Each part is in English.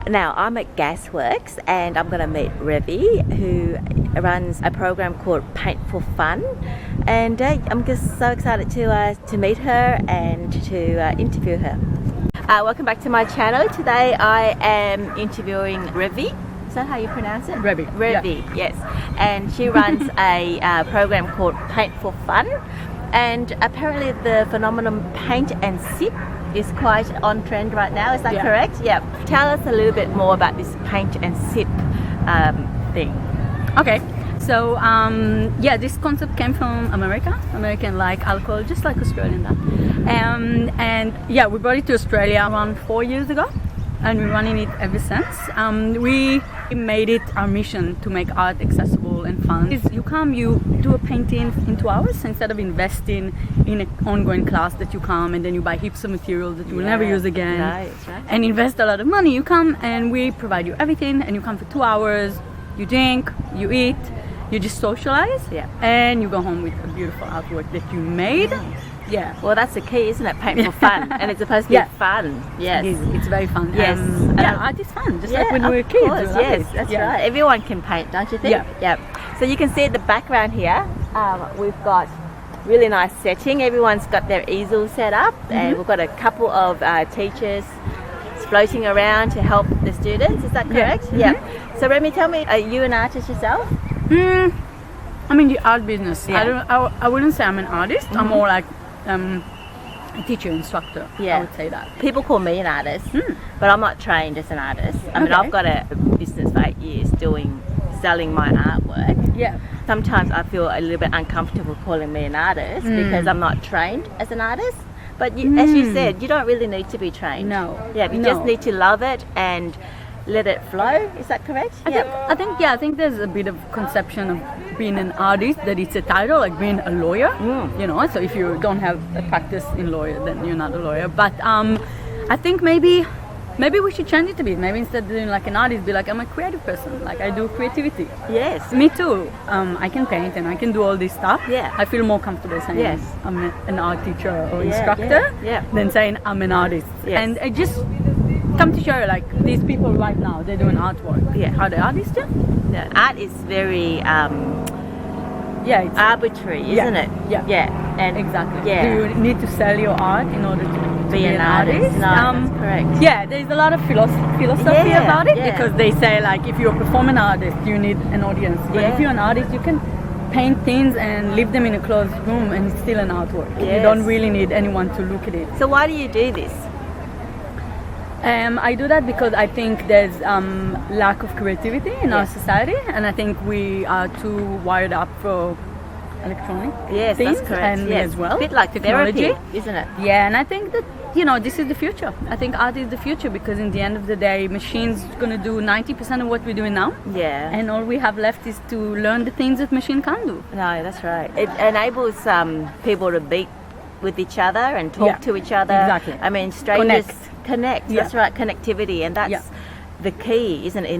Now, I'm at Gasworks and I'm going to meet Revi, who runs a program called Paint for Fun. And I'm just so excited to meet her and to interview her. Welcome back to my channel. Today I am interviewing Revi. Is that how you pronounce it? Revi. Revi, yeah. yes. And she runs a program called Paint for Fun. And apparently the phenomenon paint and sip is quite on trend right now. Is that correct? Yeah. Tell us a little bit more about this paint and sip thing. Okay. So this concept came from American like alcohol, just like Australian that. We brought it to Australia around 4 years ago, and we're running it ever since. We made it our mission to make art accessible and fun. You do a painting in 2 hours instead of investing in an ongoing class that you come and then you buy heaps of materials that you will never use again, right. and invest a lot of money. You come and we provide you everything, and you come for 2 hours, you drink, you eat, you just socialize, and you go home with a beautiful artwork that you made. Yeah. Well, that's the key, isn't it? Paint for fun, and it's supposed to be fun. Yes. It's very fun. Yes. Art is fun, just like when we were kids. Course, yes, that's right. Everyone can paint, don't you think? Yeah. So you can see at the background here, we've got really nice setting. Everyone's got their easel set up, and we've got a couple of teachers floating around to help the students. Is that correct? Yeah. So Remy, tell me, are you an artist yourself? I'm in the art business. I wouldn't say I'm an artist. I'm more like a teacher, instructor. I would say that. People call me an artist, but I'm not trained as an artist. I mean, I've got a business for 8 years selling my artwork. Yeah. Sometimes I feel a little bit uncomfortable calling me an artist because I'm not trained as an artist. But as you said, you don't really need to be trained. No. Yeah, you just need to love it and let it flow. Is that correct? I think there's a bit of conception of being an artist that it's a title, like being a lawyer. You know, so if you don't have a practice in lawyer, then you're not a lawyer. But I think maybe we should change it a bit. Maybe instead of doing like an artist, be like, I'm a creative person. Like I do creativity. Yes. Me too. I can paint and I can do all this stuff. Yeah. I feel more comfortable saying I'm an art teacher or instructor than saying I'm an artist. Yes. And I just come to show you, like these people right now, they're doing artwork. Yeah. Are they artists? Yeah. Art is very it's arbitrary, isn't it? Yeah. And exactly. Yeah. Do you need to sell your art in order to be an artist? No, that's correct. Yeah, there's a lot of philosophy about it because they say like if you're a performing artist, you need an audience. But if you're an artist, you can paint things and leave them in a closed room and it's still an artwork. You don't really need anyone to look at it. So why do you do this? I do that because I think there's lack of creativity in our society, and I think we are too wired up for electronic things. That's correct. And as well, a bit like technology, therapy, isn't it? Yeah, and I think that this is the future. I think art is the future because in the end of the day, machines gonna do 90% of what we're doing now. Yeah. And all we have left is to learn the things that machine can't do. No, that's right. It enables people to be with each other and talk to each other. Exactly. I mean, strangers connect. That's right, connectivity, and that's the key, isn't it?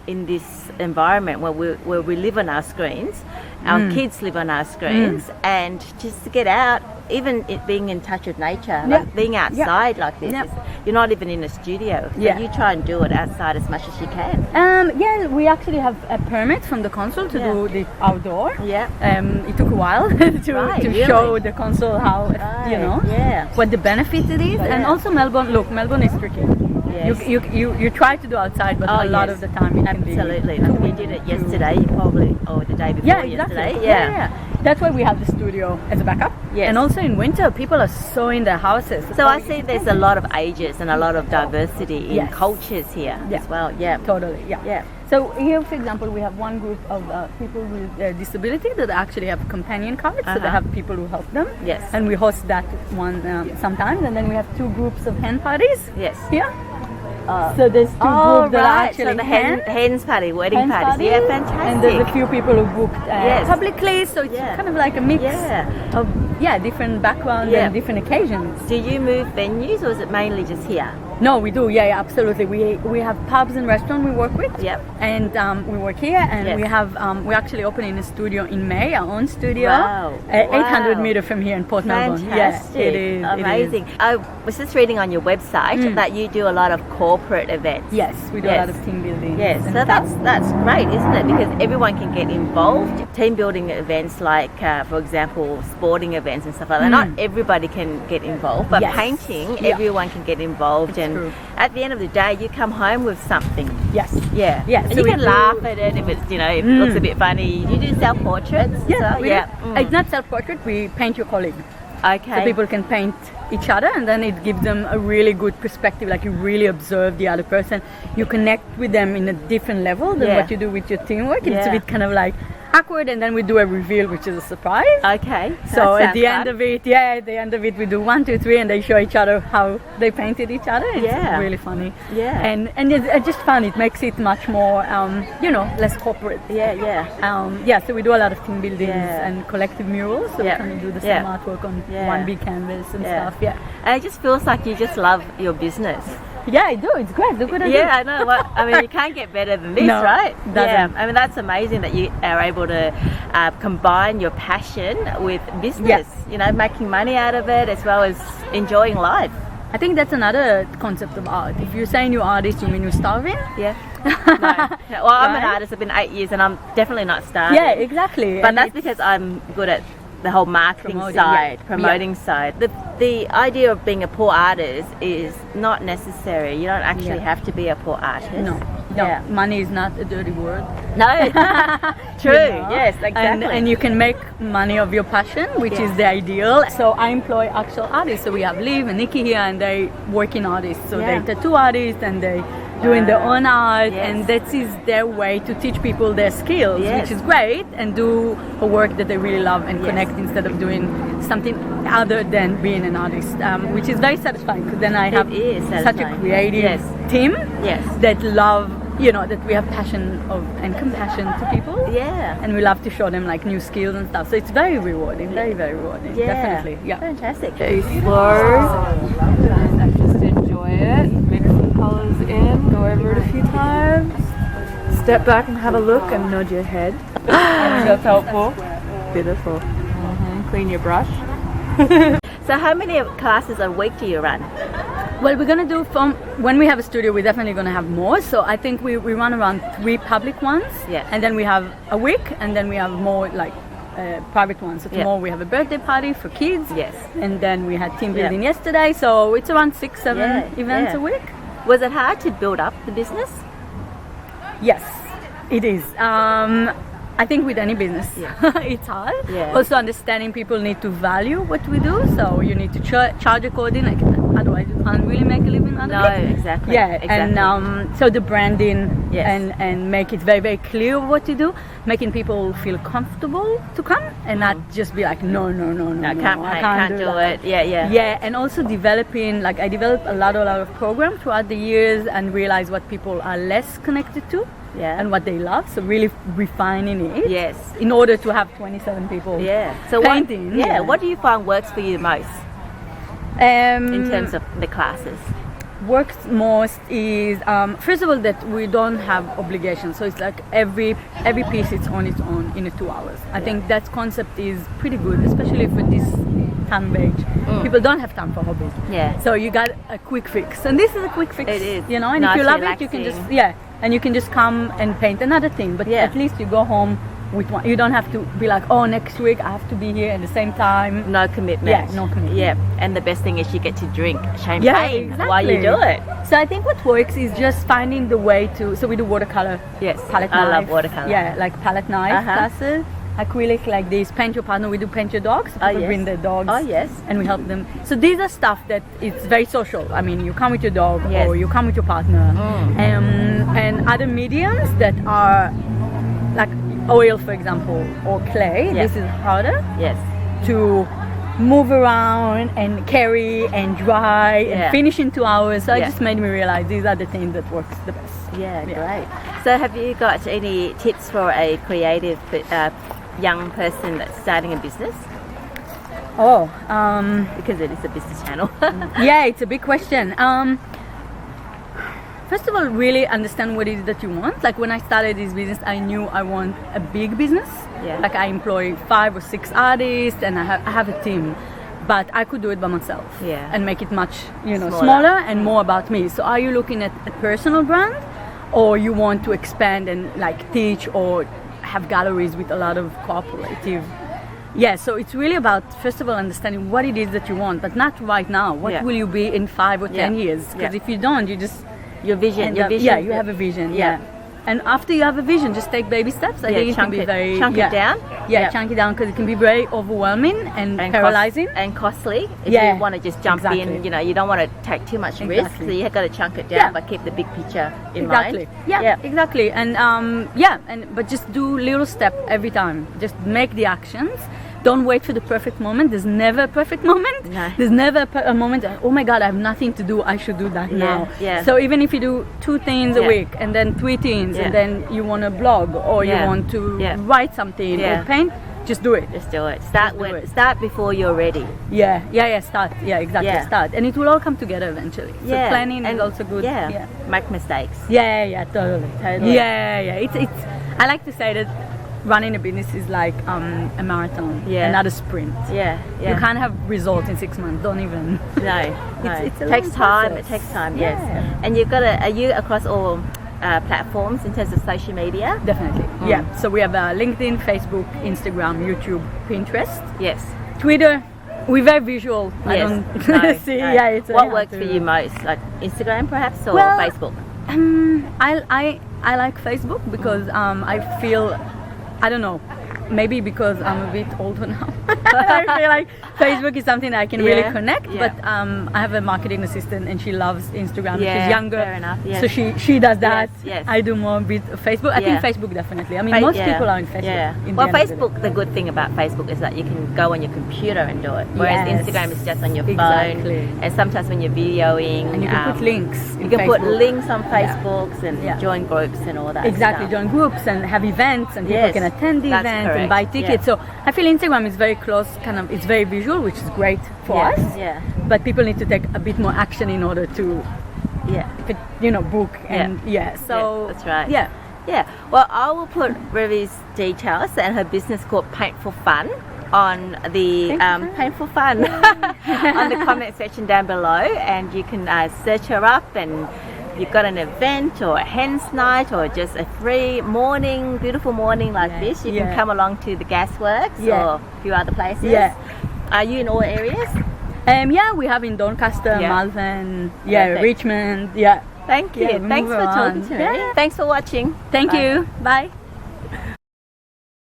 In this environment where we live on our screens, our kids live on our screens, and just to get out, even being in touch with nature, like being outside like this, you're not even in a studio. So you try and do it outside as much as you can. We actually have a permit from the council to do the outdoor. Yeah. It took a while to show the council how what the benefit it is, and also Melbourne. Look, Melbourne is tricky. Yes. You try to do outside, but a lot of the time it absolutely. can be We did it yesterday, or the day before yesterday. Exactly. Yeah. That's why we have the studio as a backup. Yes. And also in winter, people are so in their houses. So I see there's a lot of ages and a lot of diversity in cultures here as well. Yeah. Totally. Yeah. So here, for example, we have one group of people with disability that actually have companion cards, so they have people who help them. Yes. And we host that one sometimes, and then we have 2 groups of hen parties. Yes. Here. So there's 2 groups that are actually so the hens party, wedding parties. Yeah, fantastic. And there's a few people who booked publicly, so it's kind of like a mix of different backgrounds and different occasions. Do you move venues, or is it mainly just here? No, we do. Yeah, absolutely. We have pubs and restaurants we work with. Yep. And we work here, and Yes. we have we're actually opening a studio in May, our own studio, Wow. 800 Wow. meters from here in Port Melbourne. Fantastic. Yeah, it is Amazing. I was just reading on your website that you do a lot of corporate events. Yes, we do a lot of team building. Yes, so that's great, isn't it? Because everyone can get involved. Team building events like, for example, sporting events and stuff like that. Not everybody can get involved, but Yes. painting, Yeah. everyone can get involved. And true. at the end of the day, you come home with something. Yes. Yeah. Yeah, And so you we can do- laugh at it if it's, if it looks a bit funny. You do self-portraits? Yeah, So, we yeah. do. It's not self-portrait. We paint your colleague. Okay. So people can paint each other, and then it gives them a really good perspective. Like you really observe the other person. You connect with them in a different level than Yeah. what you do with your teamwork. It's a Yeah. bit kind of like awkward, and then we do a reveal, which is a surprise. Okay. So at the end of it, we do 1, 2, 3, and they show each other how they painted each other. It's Yeah. really funny. Yeah. And it's just fun. It makes it much more, less corporate. Yeah. So we do a lot of team buildings Yeah. and collective murals. So Yeah. we kind of do the Yeah. same artwork on Yeah. one big canvas and stuff. Yeah. And it just feels like you just love your business. Yeah, I do. It's great. Look what I do. Yeah, I know. I mean, you can't get better than this, No, right? doesn't. Yeah. I mean, that's amazing that you are able to combine your passion with business. Yes. Making money out of it as well as enjoying life. I think that's another concept of art. If you're saying you're artist, you mean you're starving? Yeah. No. Well, I'm an Right? artist. I've been 8 years, and I'm definitely not starving. Yeah, exactly. But And that's it's- because I'm good at the whole marketing Promoting, side, yeah. promoting side. The idea of being a poor artist is not necessary. You don't actually Yeah. have to be a poor artist. No, Yeah. money is not a dirty word. No. True. You know? Yes, exactly. And you can make money of your passion, which Yeah. is the ideal. So I employ actual artists. So we have Liv and Nikki here, and they working artists. So Yeah. they tattoo artists, and they doing their own art, Yes. and that is their way to teach people their skills, Yes. which is great, and do a work that they really love and Yes. connect instead of doing something other than being an artist, which is very satisfying. Because then I have is such a satisfying. creative Yes. team Yes. that love, that we have passion of and compassion to people. Yeah. And we love to show them like new skills and stuff. So it's very rewarding, very, very rewarding. Yeah. Definitely. Yeah. Fantastic. Very slow and just enjoy it. Mix some colors in, go over it a few times. Step back and have a look and nod your head. That's helpful. Beautiful. Clean your brush. So how many classes a week do you run? Well, we're gonna do when we have a studio, we're definitely gonna have more. So I think we run around 3 public ones. Yeah. And then we have a week, and then we have more like private ones. So Yeah. tomorrow we have a birthday party for kids. Yes. And then we had team Yeah. building yesterday. So it's around 6, 7 Yeah, events yeah. a week. Was it hard to build up the business? Yes, it is. I think with any business, it's hard. Yeah. Also, understanding people need to value what we do, so you need to charge accordingly. Like, otherwise, you can't really make a living out of No, it. exactly. Yeah, Exactly. and so the branding Yes. and make it very, very clear what you do, making people feel comfortable to come and not just be like, no, I can't do it. Yeah, yeah. Yeah, and also developing, like I developed a lot of programs throughout the years and realize what people are less connected to. Yeah. And what they love, so really refining it. Yes. In order to have 27 people. Yeah. So painting. what do you find works for you most in terms of the classes? Works most is first of all that we don't have obligations, so it's like every piece is on its own in 2 hours. I think that concept is pretty good, especially for this time of age. People don't have time for hobbies. Yeah. So you got a quick fix, and this is a quick fix. It is. And Nice, if you love it, you can relaxing. and you can just come and paint another thing. But Yeah. at least you go home with one. You don't have to be like, oh, next week I have to be here at the same time. No commitment. Yeah, no commitment. Yeah. And the best thing is you get to drink champagne Yeah, while you do it. So I think what works is just finding the way to. So we do watercolor. Yes. Palette I knife. love watercolor. Yeah, like palette knife Uh-huh. classes. Acrylic like this. Paint your partner. We do paint your dogs. So people yes. bring their dogs. Oh, yes. And we help them. So these are stuff that it's very social. I mean, you come with your dog Yes. or you come with your partner. And other mediums that are like oil, for example, or clay. Yes. This is harder Yes. to move around and carry and dry Yeah. and finish in 2 hours. So it Yeah. just made me realize these are the things that works the best. Yeah, great. So have you got any tips for a creative young person that's starting a business? Oh, Because it is a business channel. yeah, it's a big question. first of all, really understand what it is that you want. Like when I started this business, I knew I want a big business. Yeah. Like I employ 5 or 6 artists, and I have a team. But I could do it by myself. Yeah. And make it much, smaller and more about me. So are you looking at a personal brand, or you want to expand and like teach or have galleries with a lot of cooperative? Yeah, so it's really about, first of all, understanding what it is that you want, but not right now. What will you be in 5 or 10 years? Because if you don't, you just... Your vision. Yeah, you have a vision. Yeah. And after you have a vision, just take baby steps. I think it can be very... Chunk it down? Yeah, chunk it down, because it can be very overwhelming and paralyzing. And costly. If you want to just jump in, you don't want to take too much risk, so you have got to chunk it down, but keep the big picture in mind. Yeah, exactly. And but just do little step every time. Just make the actions. Don't wait for the perfect moment. There's never a perfect moment. No. There's never a moment, oh my God, I have nothing to do, I should do that now. Yeah. So even if you do 2 things a week, and then 3 things, and then you want to blog, or you want to write something, or paint, just do it. Just do it. Start before you're ready. Start. Yeah, exactly. Start. And it will all come together eventually. So planning is also good. Make mistakes. Totally. It's I like to say that running a business is like a marathon and not a sprint. You can't have results in 6 months. Don't even. No. It takes time. It takes time. Yes. And you've got to. Are you across all platforms in terms of social media? Definitely. Yeah. So we have LinkedIn, Facebook, Instagram, YouTube, Pinterest. Yes. Twitter. We're very visual. Yes. I don't see. No. Yeah. What works for you most? Like Instagram, perhaps, or Facebook? I like Facebook because I feel. I don't know, maybe because I'm a bit older now. I feel like Facebook is something that I can really connect, but I have a marketing assistant and she loves Instagram. She's younger, fair enough, so she does that. Yes. I do more with Facebook. I think Facebook definitely. I mean, most people are in Facebook. Well, Facebook, the good thing about Facebook is that you can go on your computer and do it, whereas Instagram is just on your phone. And sometimes when you're videoing, and you can put links. You can put links on Facebook and join groups and all that. Exactly, join groups and have events, and people can attend the events and buy tickets. So I feel Instagram is very close, it's very visual, which is great for us. Yeah. But people need to take a bit more action in order to, book and So that's right. Yeah. Well, I will put Revi's details and her business called Paint for Fun on the Paint for Fun on the comment section down below, and you can search her up, and you've got an event or a hen's night or just a free morning, beautiful morning like this, you can come along to the Gasworks or a few other places. Are you in all areas? We have in Doncaster, Malvern, Richmond. Thank you. Thanks for talking to me. Thanks for watching. Thank you. Bye.